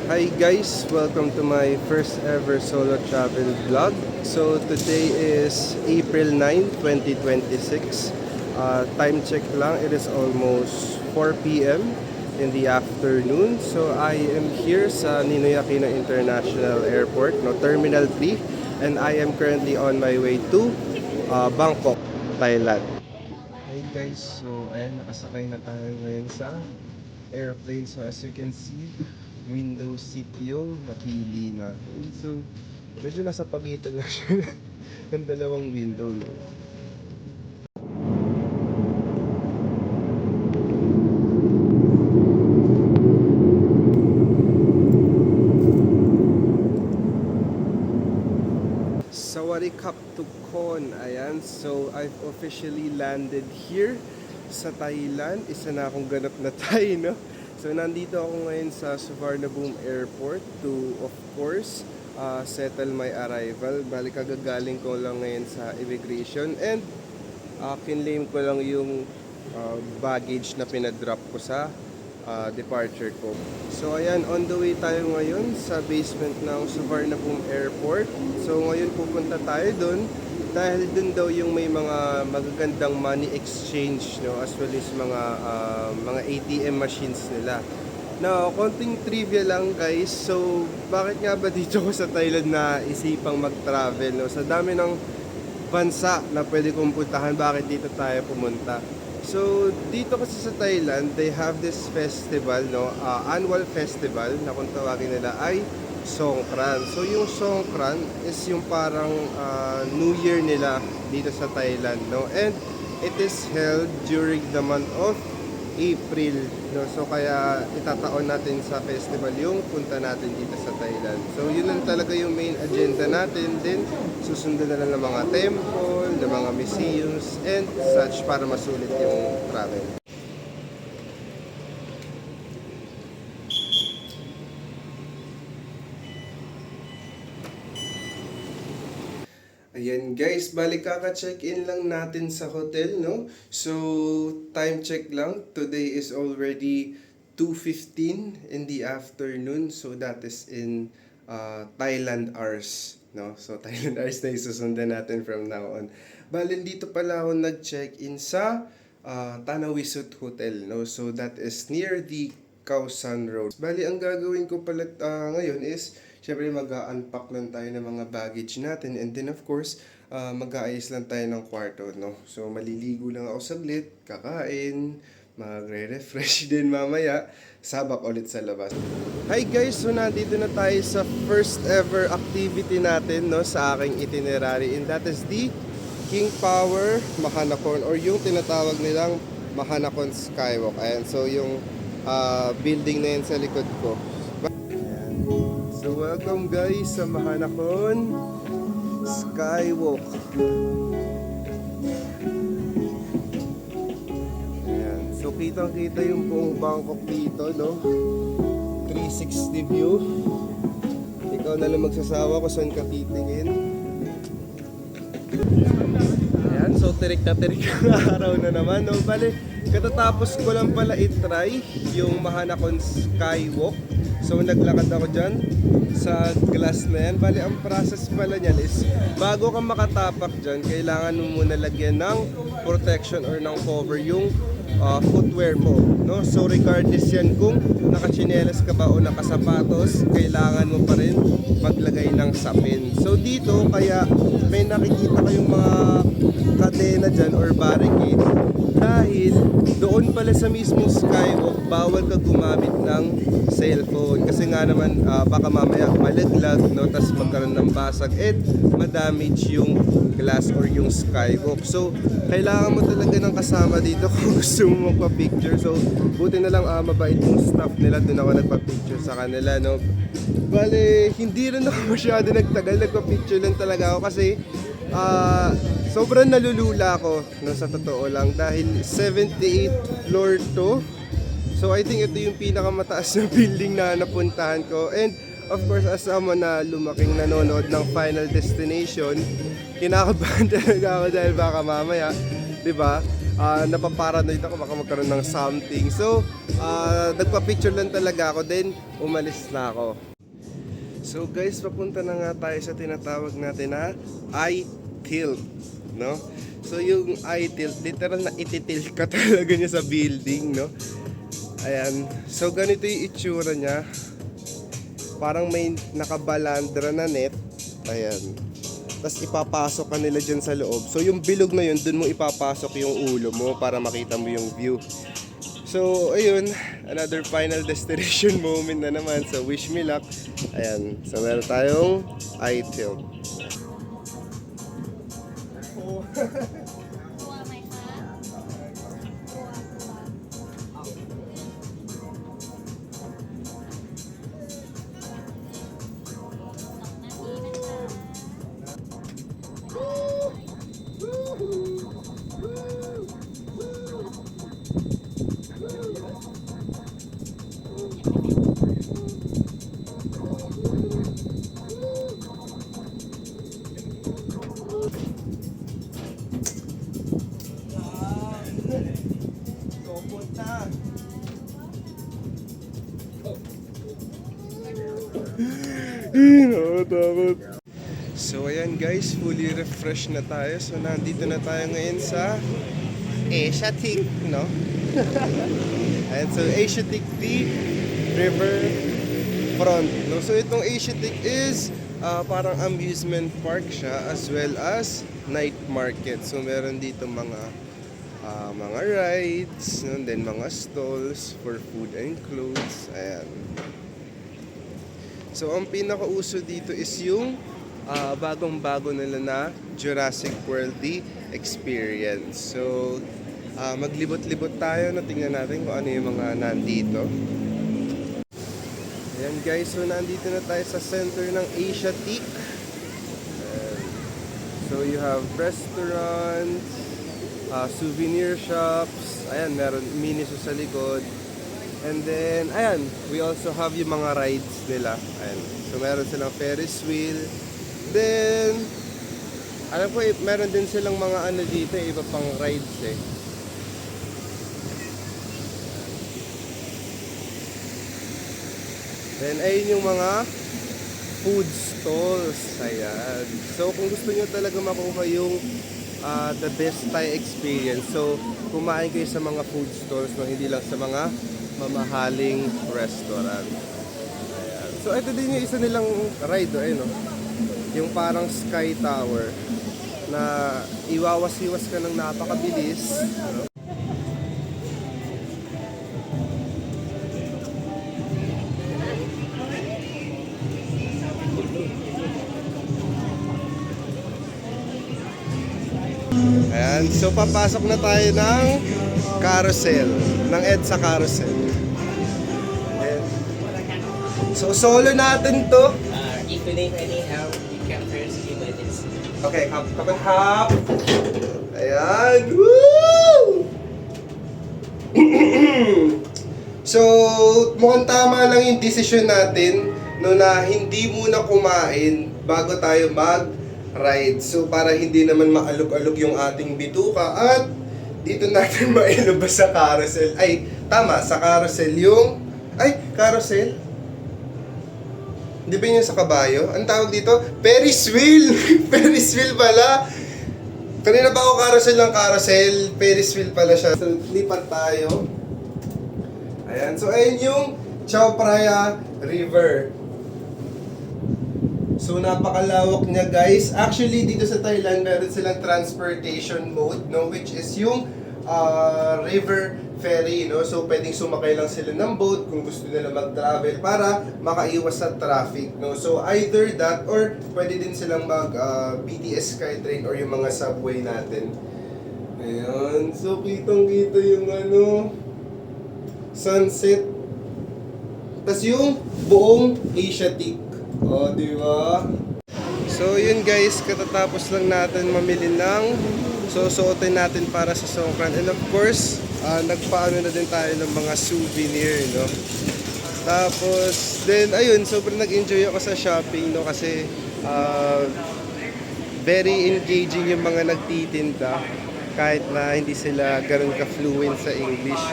Hi guys, welcome to my first ever solo travel vlog. So today is April 9, 2026. Time check lang, it is almost 4 p.m. in the afternoon. So I am here sa Ninoy Aquino International Airport, no, Terminal 3. And I am currently on my way to Bangkok, Thailand. Hey guys, so ayan, nakasakay na tayo ngayon sa airplane. So as you can see, window seat yung napili natin. So medyo nasa pagitan lang siya ng dalawang window. No? Sawadee Kap Tukon. Ayan, so I've officially landed here sa Thailand. Isa na akong ganap na Thai, no? So nandito ako ngayon sa Suvarnabhumi Airport to, of course, settle my arrival. Balik kagagaling ko lang ngayon sa immigration and kinlaim ko lang yung baggage na pinadrop ko sa departure ko. So ayan, on the way tayo ngayon sa basement ng Suvarnabhumi Airport. So ngayon pupunta tayo doon dahil doon daw yung may mga magagandang money exchange, no, as well as mga ATM machines nila. Now, konting trivia lang guys. So, bakit nga ba dito ko sa Thailand na isipang mag-travel, no? Sa dami ng bansa na pwede kong puntahan, bakit dito tayo pumunta? So, dito kasi sa Thailand, they have this festival, no? Annual festival na kung tawagin nila ay Songkran. So, yung Songkran is yung parang New Year nila dito sa Thailand, no? And it is held during the month of April, no? So kaya itataon natin sa festival yung punta natin dito sa Thailand. So yun lang talaga yung main agenda natin. Then susundan na lang ng mga temple, ng mga museums and such para masulit yung travel. Ayan guys, balik kaka-check-in lang natin sa hotel, no? So, time check lang. Today is already 2:15 in the afternoon. So, that is in Thailand hours, no? So, Thailand hours na isusundan natin from now on. Bali, dito pala ako nag-check-in sa Tanawisut Hotel, no? So, that is near the Khao San Road. Bali, ang gagawin ko pala ngayon is syempre mag-unpack lang tayo ng mga baggage natin and then of course mag-aayos lang tayo ng kwarto, no? So maliligo lang ako saglit, kakain, magre-refresh din mamaya, sabak ulit sa labas. Hi guys, so nandito na tayo sa first ever activity natin, no, sa aking itinerary, and that is the King Power Mahanakon, or yung tinatawag nilang Mahanakon Skywalk. Ayan, so yung building na yan sa likod ko. So welcome guys sa Mahanakon Skywalk. Ayan. So kitang kita yung buong Bangkok dito, no? 360 view. Ikaw na lang magsasawa kung saan ka titingin. Ayan, so tirik na tirik ang araw na naman, no? Bale, katatapos ko lang pala i-try yung Mahanakon Skywalk. So naglakad ako dyan sa glass na yan. Bali, ang process pala niyan is bago ka makatapak dyan, kailangan mo muna lagyan ng protection or ng cover yung footwear mo, no? So regardless yan kung nakachinelas ka ba o nakasapatos, kailangan mo pa rin maglagay ng sapin. So dito, kaya may nakikita kayong mga kadena dyan or barricade dahil doon pala sa mismong skywalk, bawal ka gumamit ng cellphone kasi nga naman baka mamaya malaglag, no, tas magkaroon ng basag at madamage yung glass or yung skywalk. So kailangan mo talaga ng kasama dito kung gusto mo magpa-picture. So buti na lang mabait yung staff nila, doon ako nagpa-picture sa kanila, no. Bale, hindi rin ako masyado nagtagal, nagpa-picture lang talaga ako kasi sobrang nalulula ako, no, sa totoo lang, dahil 78th floor to. So I think ito yung pinakamataas na building na napuntahan ko. And of course, as someone na lumaking nanonood ng Final Destination, kinakabahan talaga ako dahil baka mamaya, 'di ba? napaparanoid ako baka magkaroon ng something. So, nagpa-picture lang talaga ako, then umalis na ako. So guys, papunta na nga tayo sa tinatawag natin na eye tilt, no? So yung eye tilt, literal na ititilt ka talaga niya sa building, no? Ayan. So ganito yung itsura niya. Parang may nakabalandra na net. Ayan. Tapos ipapasok ka nila dyan sa loob. So yung bilog na yun, dun mo ipapasok yung ulo mo para makita mo yung view. So ayun, another final destination moment na naman. So wish me luck. Ayan. So meron tayong eye tilt. Takot. So ayan guys, fully refreshed na tayo. So nandito na tayo ngayon sa Asiatic, no? Ayan, so Asiatic D River Front, no? So itong Asiatic is parang amusement park siya as well as night market. So meron dito mga rides, no? Then mga stalls for food and clothes. Ayan. So ang pinakauso dito is yung bagong-bago nila na Jurassic World experience. So maglibot-libot tayo na tingnan natin kung ano yung mga nandito. Ayan guys, so nandito na tayo sa center ng Asiatic. So you have restaurants, souvenir shops, ayan meron Miniso sa likod. And then, ayan, we also have yung mga rides nila. Ayan. So, meron silang Ferris wheel. Then, alam ko, meron din silang mga ano dito, iba pang rides eh. Then, ayun yung mga food stalls. Ayan. So, kung gusto nyo talaga makuha yung the best Thai experience, so, kumain kayo sa mga food stalls, no? Hindi lang sa mga mamahaling restaurant. Ayan. So ito din yung isa nilang ride, no? Yung parang Sky Tower na iwawas-iwas ka ng napakabilis, no? Ayan, so papasok na tayo ng carousel, ng EDSA carousel. Ayan. So solo natin to. If you need any help, you can first give me this. Okay, hop. Ayan. Woo! So, mukhang tama lang yung decision natin no na hindi muna kumain bago tayo mag-ride. So, para hindi naman maalog-alog yung ating bituka at dito natin mailabas sa carousel. Ay, tama, sa carousel yung... Ay, carousel? Hindi ba yun sa kabayo? Ang tawag dito? Ferris wheel! Ferris wheel pala! Kanina pa ako carousel ng carousel. Ferris wheel pala siya. So, lipat tayo. Ayan. So, ayun yung Chao Phraya River. So, napakalawak niya guys. Actually, dito sa Thailand, meron silang transportation mode, no? Which is yung river ferry, no? So, pwedeng sumakay lang sila ng boat kung gusto nila mag-travel para makaiwas sa traffic, no? So, either that or pwede din silang BTS Skytrain or yung mga subway natin. Ayan. So, kitang-kita yung sunset. Tapos yung buong Asiatic. O, di ba? So, yun guys, katatapos lang natin mamili ng susuotin natin para sa Songkran. And of course, nagpaano na din tayo ng mga souvenir, no? Tapos, then, ayun, sobrang nag-enjoy ako sa shopping, no? Kasi, very engaging yung mga nagtitinda. kahit na hindi sila ganun ka-fluent sa English.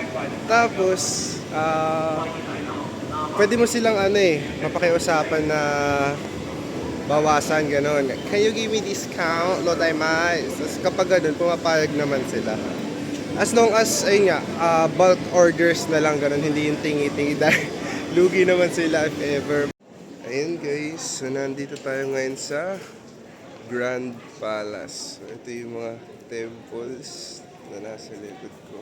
Tapos, pwede mo silang mapakiusapan na bawasan, gano'n. Can you give me discount? No, Tapos kapag ganun, pumapayag naman sila. As long as, ayun nga, bulk orders na lang, gano'n, hindi yung tingi-tingi dahil lugi naman sila if ever. Ayun guys, so nandito tayo ngayon sa Grand Palace. So, ito yung mga temples na nasa likod ko.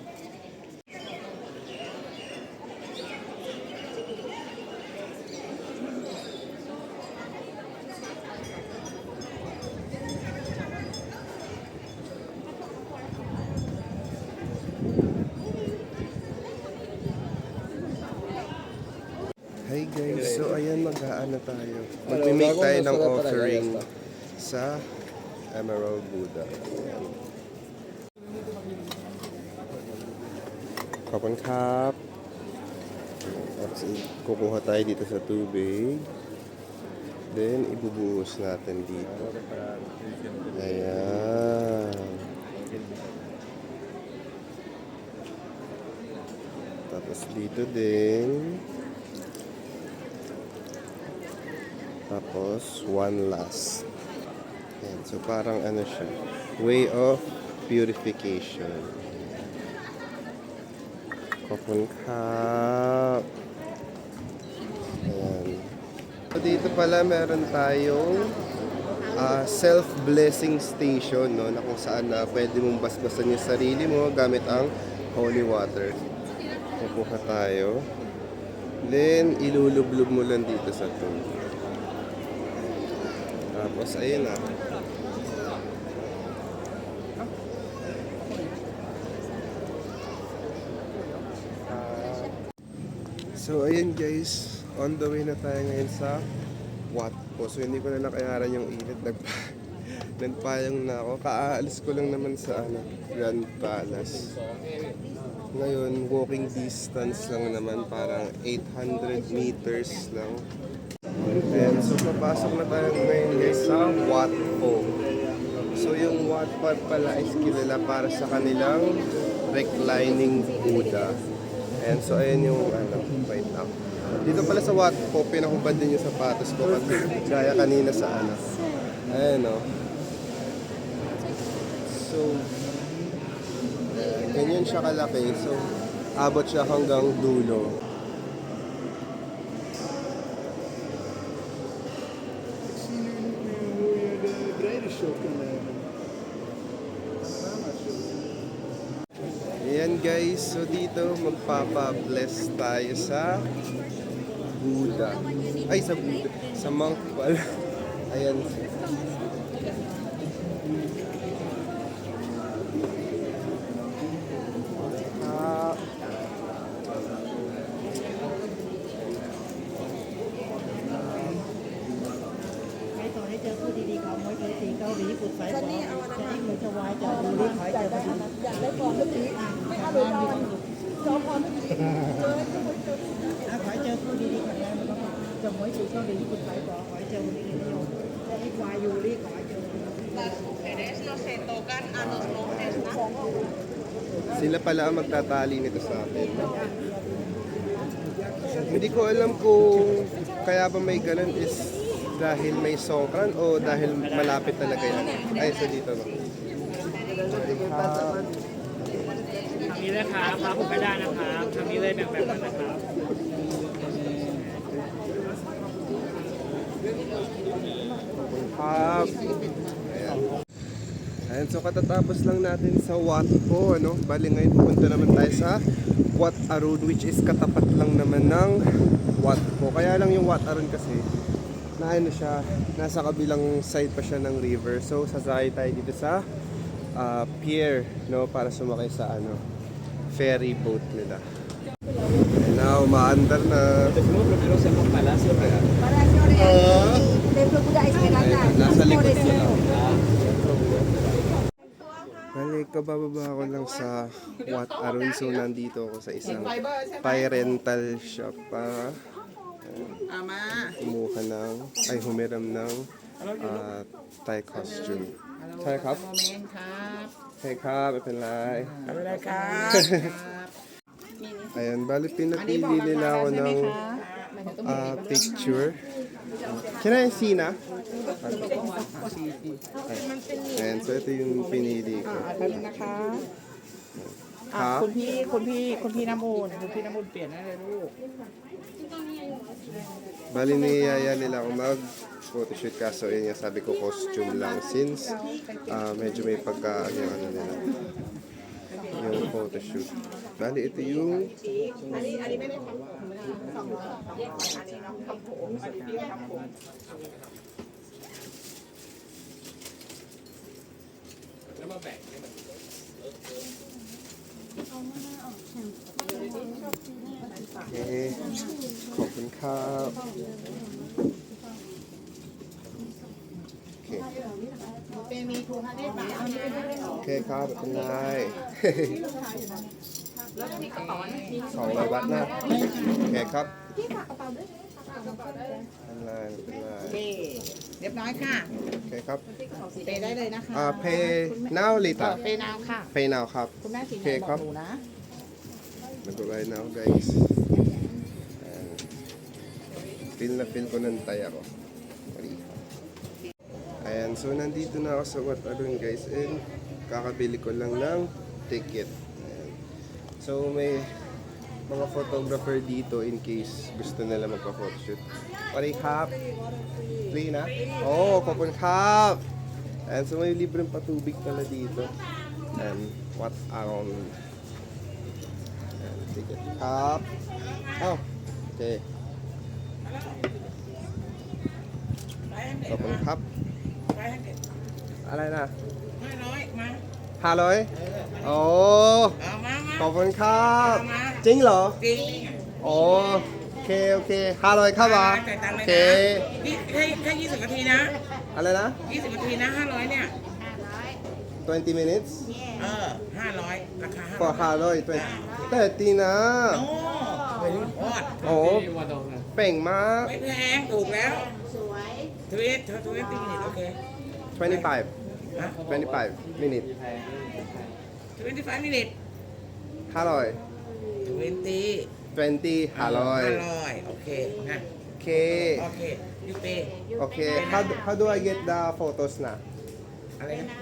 Hi guys, so ayan mag-aano tayo. Mag-make tayo ng offering sa Emerald Buddha. Ayan. Kapon kap. Tapos kukuha tayo dito sa tubig. Then ibubuhos natin dito. Ayan. Tapos dito din. Tapos, one last. Ayan. So, parang ano siya. Way of purification. Kopon kap. Ayan. So, dito pala meron tayong self-blessing station, no? Na kung saan pwede mong basbasan yung sarili mo gamit ang holy water. Kukuha tayo. Then, ilulublub mo lang dito sa tubig. Tapos, ayun na. So, ayun guys. On the way na tayo ngayon sa Wat Po. So, hindi ko na nakayaran yung init. Nagpayang na ako. Kaalis ko lang naman sa Grand Palace. Ngayon, walking distance lang naman. Parang 800 meters lang. And so papasok na tayo ngayon guys sa Wat Po. So yung Wat Po pala is kilala para sa kanilang reclining Buddha. And so ayan yung wait lang. Dito pala sa Wat Po, pinakubad din yung sapatos ko kasi gaya kanina sa ayan o. So ganyan siya kalaki. So abot siya hanggang dulo. Ayan guys, so dito magpapa-bless tayo sa Buddha. Ay, sa Buddha. Sa monk pala. Ayan. Sila pala ang magtatali nito sa atin. Hindi ko alam kung kaya ba may ganun is dahil may songkran o dahil malapit talaga yan. Ay, so dito no. ทางนี้เลยครับมาผมไม่ได้นะครับทางนี้เลยแบ่งๆกันนะครับ Up. Ayan. Ayan, so katatapos lang natin sa Wat Po, ano? Bali ngayon pupunta naman tayo sa Wat Arun, which is katapat lang naman ng Wat Po. Kaya lang yung Wat Arun kasi na ano siya, nasa kabilang side pa siya ng river. So sasakay tayo dito sa pier, no, para sumakay sa ferry boat nila. And now, maandar na. Nasa likod ko lang. Balik, kabababa ko lang sa Wat Arun. So, nandito ako sa isang Thai rental shop para humiram ng Thai costume. ใช่ครับ โมเมนต์ครับ โอเคครับไม่เป็นไร เอาไปเลยครับ Ayan, bali อันนี้บอก pinapili รา nila คา ako แล้วใช่ไหม ng คะหมายถึงต้องบอก picture. Can I see na? Ayan, so ito yung pinili ko. แป๊บนึงนะคะ ครับ คุณพี่น้ำมูลเปลี่ยนได้เลยลูก Bali niyaya nila ako mag-photoshoot kaso yun nga sabi ko costume lang since medyo may pagka yung ano nila yung photoshoot. Bali ito yung okay. ขอบคุณครับโอเค เป็นมีทูฮันเดบาทนะ โอเคครับไม่เป็นไร200 บาทนะโอเคครับไม่เป็นไรไม่เป็นไร โอเคเรียบร้อยค่ะ โอเคครับ เปย์ได้เลยนะคะ pay now later เปย์นาวค่ะ pay now ครับ คุณแม่สี โอ ไห เคน บ ครั อบ กหนูนะ Nag-right now guys. Ayan. Feel na feel ko ng taya ko. Mali. Ayan, so nandito na ako sa Wat Arun guys and kakabili ko lang ng ticket. Ayan. So may mga photographer dito in case gusto nila magpa-photoshoot. Pari kap. Free na? Oh, kopon kap. Ayan, so may libreng patubig pala dito. And Wat Arun. Ticket ครับอ้าวโอเคขอบคุณครับ อะไรนะ 500มา 500โอ้ เอามา ขอบคุณครับจริงเหรอ จริง โอ้โอเคโอเค500ครับอ่ะ จ่ายตังค์ โอ เลย เค นะนี่แค่20 นาทีนะ อะไรนะ 20 นาทีนะ 500 เนี่ย 20 minutes 500 ราคา for 500 30นะ โอ้โหโคตร โอ้เป่งมาก ไม่แพง ถูกแล้วทวีตตีนิดโอเค 25 ฮะ 25 minutes 25 minutes 500 20 20 500 โอเคนะ โอเค โอเคยูเป Okay, how do I get the photos na? อะไรนะ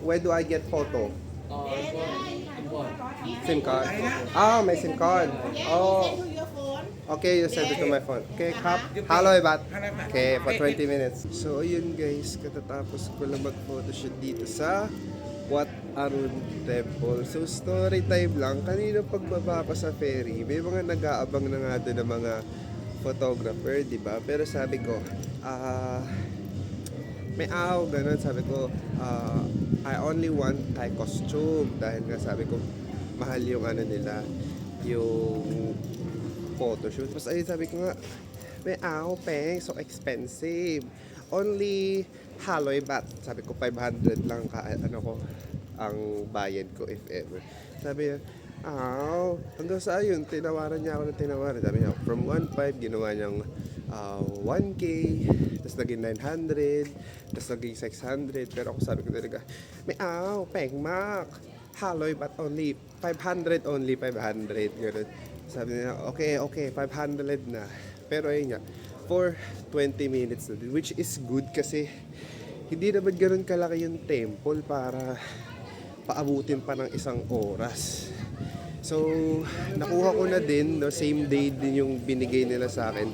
Where do I get photo? SIM card. Ah, may SIM card. Oh. Okay, you send it to my phone. Okay, kap. Hello, bat. Okay, for 20 minutes. So, ayun guys, katatapos ko lang mag-photoshoot dito sa Wat Arun Temple. So, story time lang. Kanina pagbaba ko sa ferry, may mga nag-aabang na nga doon ng mga photographer, di ba? Pero sabi ko, may ganun. Sabi ko, I only want Thai costume. Dahil nga sabi ko, mahal yung ano nila, yung photoshoot. Tapos ayun, sabi ko nga, may peng, so expensive. Only Haloy bat. Sabi ko, 500 lang ang bayad ko if ever. Sabi niya, hanggang sa yun, tinawaran niya ako ng tinawaran. Sabi niya, from 1.5, ginawa niyang 1K, tapos naging 900, tapos naging 600. Pero ako sabi ko talaga, may peng mak, haloy but only 500, only 500. Ganun. Sabi niya, okay, 500 na. Pero ayun nga, for 20 minutes na din, which is good kasi hindi naman ganun kalaki yung temple para paabutin pa ng isang oras. So, nakuha ko na din, no, same day din yung binigay nila sa akin.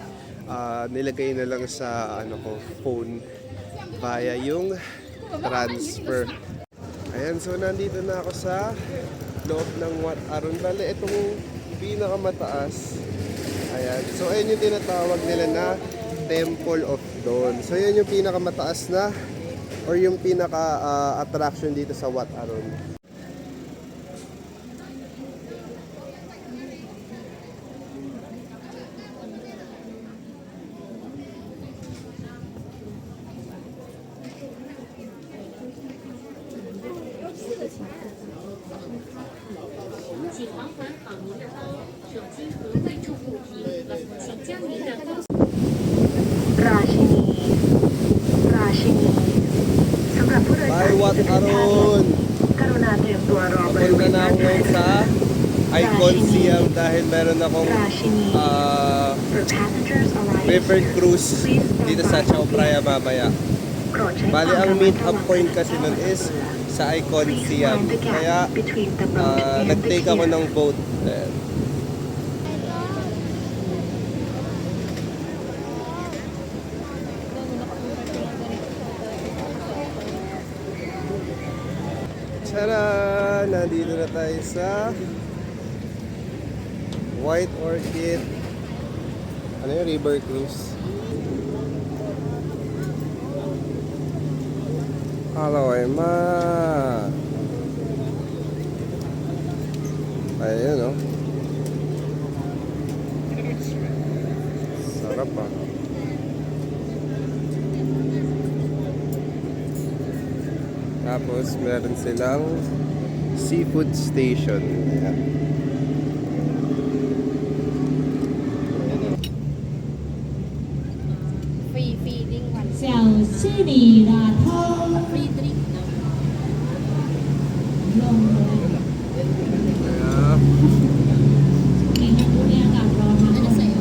Nilagay na lang sa phone via yung transfer. Ayan, so nandito na ako sa loob ng Wat Arun. Bale, itong pinakamataas. Ayan, so ayun yung tinatawag nila na Temple of Dawn. So yun yung pinakamataas na or yung pinaka-attraction dito sa Wat Arun. Icon Siam dahil meron akong river cruise dito sa Chao Phraya mamaya. Bali, ang meet up point kasi nun is sa Icon Siam. Kaya, nag-take ako ng boat. Ayan. Tara! Nandito na tayo sa White Orchid. Ano yung river cruise? Hello, Emma! Ayun, oh. Sarap, ah. Tapos, meron silang seafood station. Ayan. Free feeding one. 小是你的头 Free drink no? ลงเลย Ayan. ในห้องนี้อากาศร้อนมาก Ano sa'yo?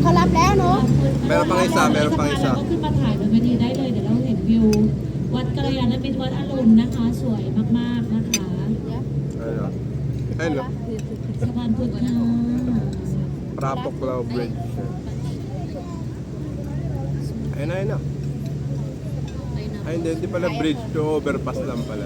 เขารับแล้วเนาะ Meron pang isa, meron pang isa. ก็ขึ้นมาถ่ายบนเวทีได้เลยเดี๋ยวเราเห็นวิว วัดกัลยาณมิตรวัดอรุณนะคะ สวยมากๆนะคะ Ayun, oh. Ayun, oh. สะพานพุทธค่ะ Prapoklaw Bridge. Ayun na, ayun na. Ay, hindi pala bridge to, overpass lang pala.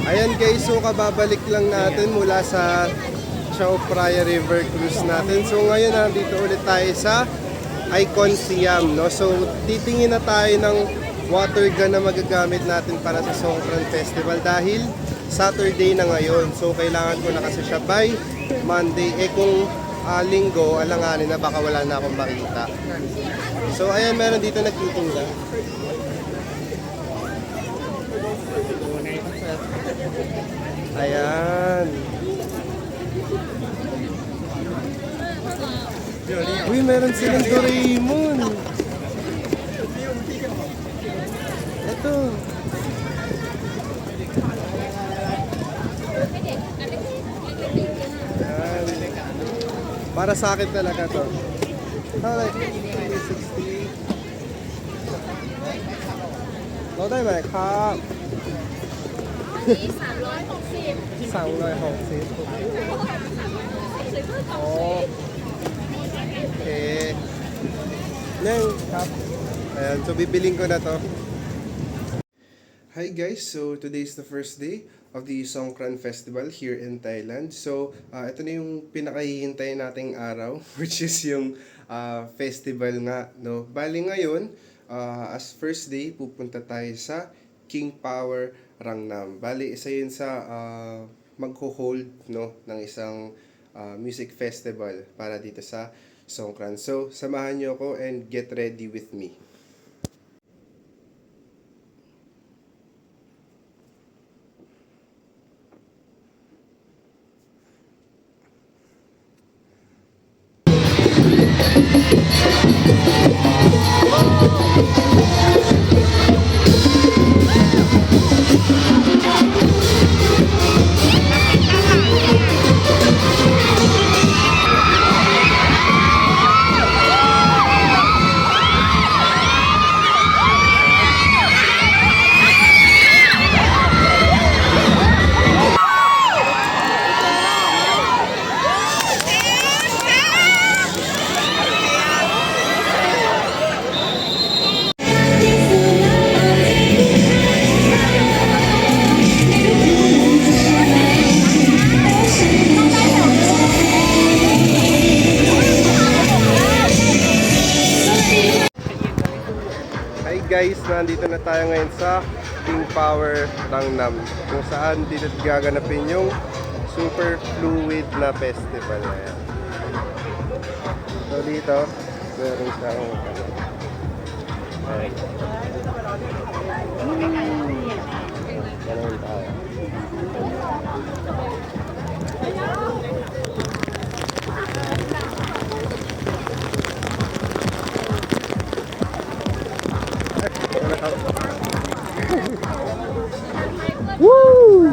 Ayan guys, so kababalik lang natin mula sa Chao Phraya River Cruise natin. So ngayon nandito ulit tayo sa Icon Siam, no? So titingin na tayo ng water gun na magagamit natin para sa Songkran Festival dahil Saturday na ngayon. So kailangan ko na kasi siya by Monday. Eh kung linggo, alanganin na baka wala na akong makita. So ayan, meron dito nagtitinda. Ayan. Uy, meron silang Doraemon. Ito. Ayan. Para sa akin talaga to. Like 360. Nó đây màครับ นี่360 360อ๋อโอเคNeng, kap. Ayan, so bibiling ko na to. Hi guys, so today is the first day of the Songkran Festival here in Thailand. So, ito na yung pinakahihintay nating araw, which is yung festival nga, no? Bali ngayon, as first day, pupunta tayo sa King Power Rangnam. Bali, isa yun sa magho-hold, no, ng isang music festival para dito sa Songkran. So, samahan nyo ako and get ready with me. Hi guys, nandito na tayo ngayon sa King Power Rangnam, kung saan dito gaganapin yung Super Fluid na festival. Ayan. So dito, meron siyang ayan. Ganun tayo. Woo!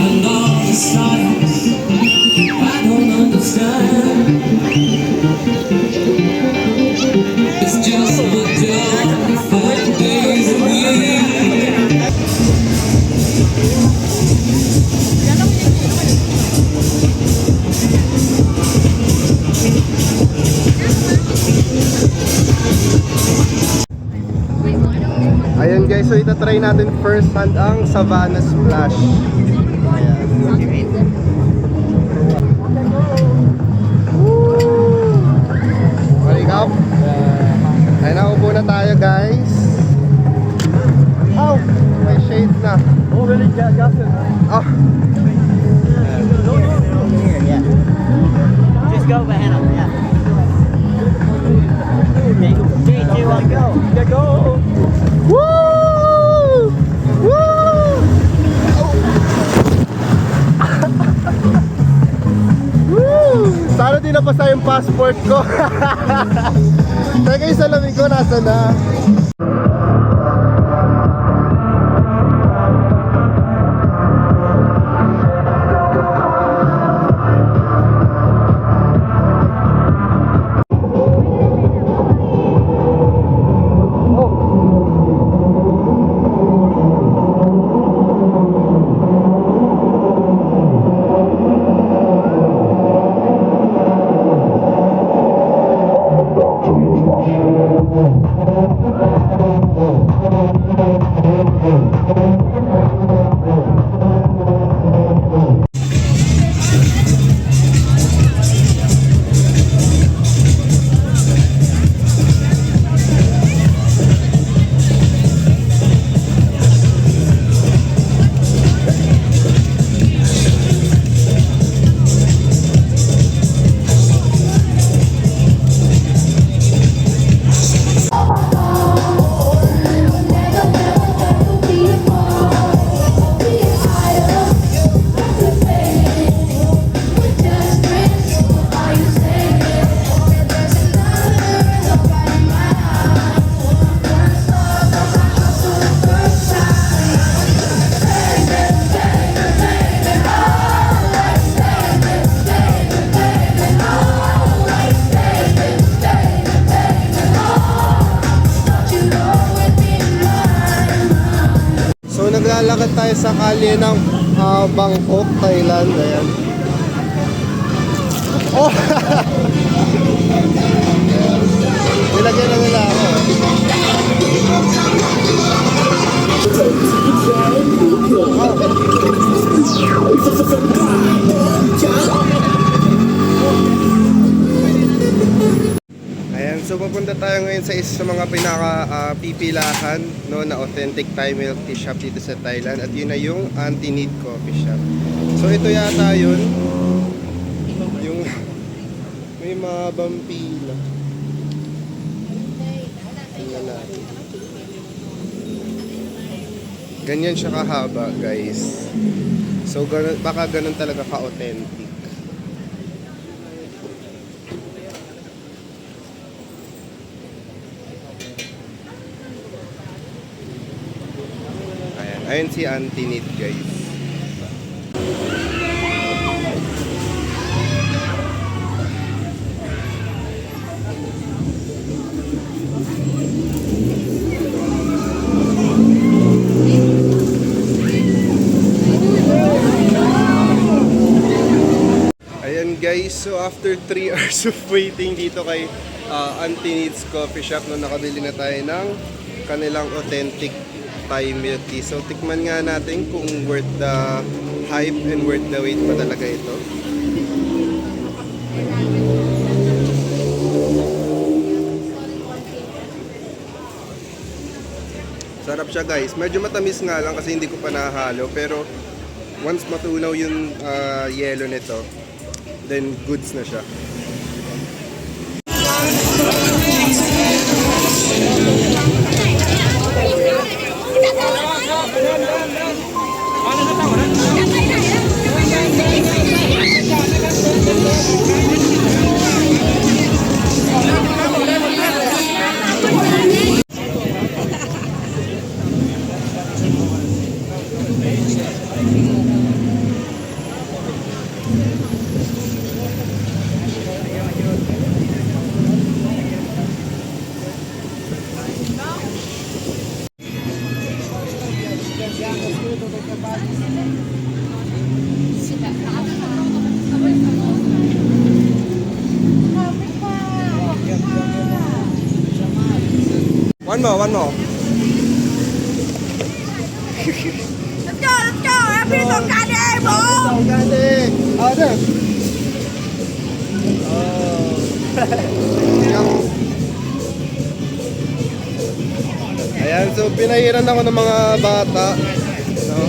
And all the silence I don't understand. It's just my job for the days of the year. Ayan guys, so itatry natin first hand ang Savannah Splash. Ayan. Wake up. Ayan, naupo na tayo guys. Oh, may shades na. Oh, really? Justin? Oh. Just go, Hannah. Yeah. 3, 2, 1, go. Yeah, go. Woo! Woo! Woo! Sana di napasa yung passport ko. Teka, yung salamin ko nasa na. Naglalakad tayo sa kalye ng Bangkok, Thailand. Ayan. Oh! Nilagyan na nila ako. Ayan, so papunta tayo ngayon sa isa sa mga pinaka pipilahan no, na authentic Thai milk tea shop dito sa Thailand, at yun na yung Antinit Coffee Shop. So ito yata yun, yung may mga bampila. Tingnan natin. Ganyan siya kahaba, guys. So baka ganun talaga ka-authentic. Ayun si Antinit, guys. Ayan guys, so after 3 hours of waiting dito kay Antinit's Coffee Shop, no, nakabili na tayo ng kanilang authentic Thai milk tea. So tikman nga natin kung worth the hype and worth the wait pa talaga ito. Sarap siya guys. Medyo matamis nga lang kasi hindi ko pa nahalo, pero once matunaw yung yellow nito, then goods na siya. One more. Let's go! Happy Songkran Day, bro! Songkran. Ada. Ayan, so pinahiran ako ng mga bata. No?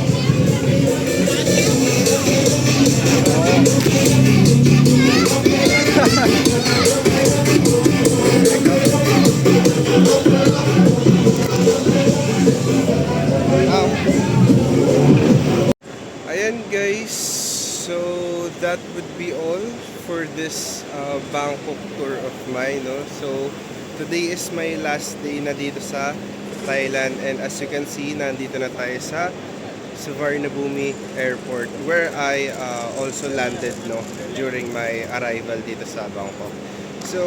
Ayan guys, so that would be all for this Bangkok tour of mine, no? So today is my last day na dito sa Thailand, and as you can see, nandito na tayo sa Suvarnabhumi Airport, where I also landed, no, during my arrival dito sa Bangkok. So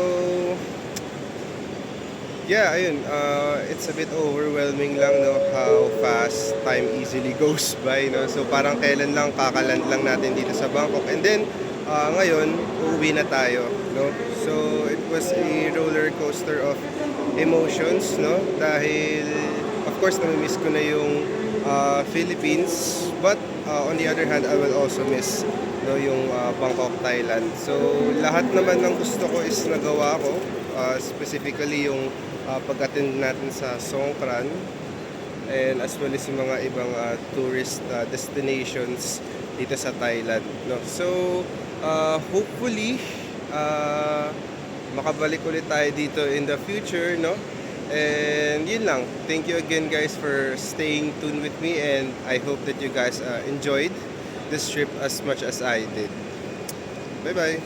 yeah, ayun, it's a bit overwhelming lang, no, how fast time easily goes by, no. So parang kailan lang kakaland lang natin dito sa Bangkok, and then ngayon uuwi na tayo, no. So it was a roller coaster of emotions, no, dahil of course nami-miss ko na yung Philippines, but on the other hand I will also miss, no, yung Bangkok, Thailand. So lahat naman ng gusto ko is nagawa ko, specifically yung pag-attend natin sa Songkran, and as well as yung mga ibang tourist destinations dito sa Thailand, no. So hopefully makabalik ulit tayo dito in the future, no. And yun lang. Thank you again guys for staying tuned with me, and I hope that you guys enjoyed this trip as much as I did. Bye bye.